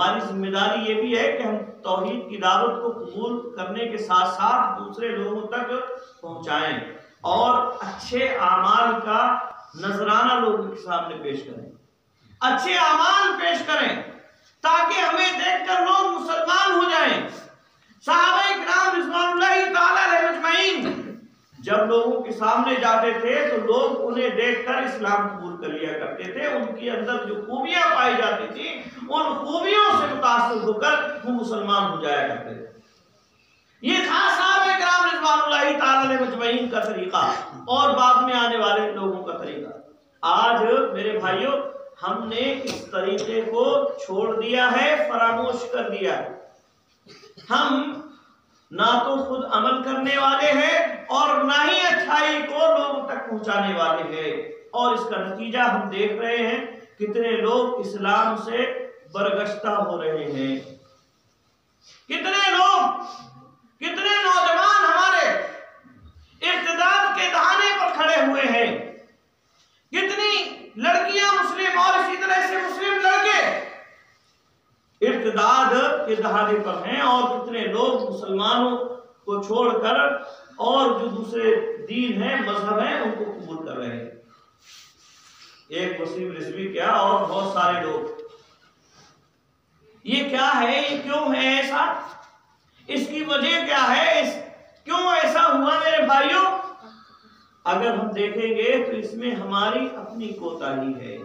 ہماری ذمہ داری یہ بھی ہے کہ ہم توحید کی دعوت کو قبول کرنے کے ساتھ ساتھ دوسرے لوگوں تک پہنچائیں اور اچھے اعمال کا نذرانہ لوگوں کے سامنے پیش کریں، اچھے اعمال پیش کریں تاکہ ہمیں دیکھ کر لوگ مسلمان ہو جائیں۔ صحابہ کرام رضوان اللہ تعالی علیہ اجمعین جب لوگوں کے سامنے جاتے تھے تو لوگ انہیں دیکھ کر اسلام قبول کر لیا کرتے تھے، ان کے اندر جو خوبیاں پائی جاتی تھی ان خوبیوں سے متاثر ہو کر وہ مسلمان ہو جایا کرتے تھے۔ یہ تھا صحابہ کرام رضوان اللہ تعالی علیہ اجمعین کا طریقہ اور بعد میں آنے والے لوگوں کا طریقہ۔ آج میرے بھائیوں ہم نے اس طریقے کو چھوڑ دیا ہے، فراموش کر دیا ہے۔ ہم نہ تو خود عمل کرنے والے ہیں اور نہ ہی اچھائی کو لوگوں تک پہنچانے والے ہیں، اور اس کا نتیجہ ہم دیکھ رہے ہیں کتنے لوگ اسلام سے برگشتہ ہو رہے ہیں، کتنے لوگ، کتنے نوجوان ہمارے ارتداد کے دہانے پر کھڑے ہوئے ہیں، کتنی لڑکیاں مسلم اور اسی طرح سے مسلم لڑکے ارتداد کے دہانے پر ہیں، اور کتنے لوگ مسلمانوں کو چھوڑ کر اور جو دوسرے دین ہیں، مذہب ہیں، ان کو قبول کر رہے ہیں۔ ایک وسیم رضوی کیا اور بہت سارے لوگ۔ یہ کیا ہے؟ یہ کیوں ہے ایسا؟ اس کی وجہ کیا ہے؟ کیوں ایسا ہوا میرے بھائیوں؟ اگر ہم دیکھیں گے تو اس میں ہماری اپنی کوتاہی ہے،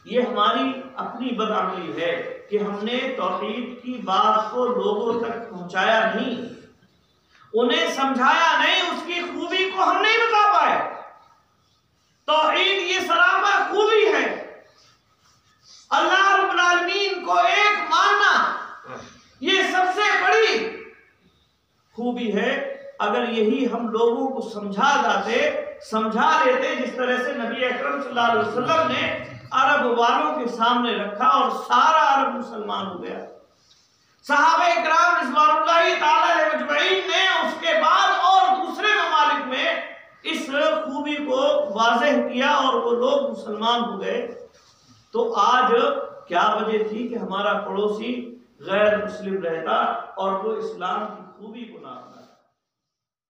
یہ ہماری اپنی بدعملی ہے کہ ہم نے توحید کی بات کو لوگوں تک پہنچایا نہیں، انہیں سمجھایا نہیں، اس کی خوبی کو ہم نہیں بتا پائے۔ توحید یہ سراپا خوبی ہے، اللہ رب العالمین کو ایک ماننا یہ سب سے بڑی خوبی ہے۔ اگر یہی ہم لوگوں کو سمجھا لیتے جس طرح سے نبی اکرم صلی اللہ علیہ وسلم نے عرب والوں کے سامنے رکھا اور سارا عرب مسلمان ہو گیا، صحابہ کرام رضوان اللہ تعالی علیہ اجمعین نے اس کے بعد اور دوسرے ممالک میں اس خوبی کو واضح کیا اور وہ لوگ مسلمان ہو گئے، تو آج کیا وجہ تھی کہ ہمارا پڑوسی غیر مسلم رہتا اور وہ اسلام کی خوبی کو نہ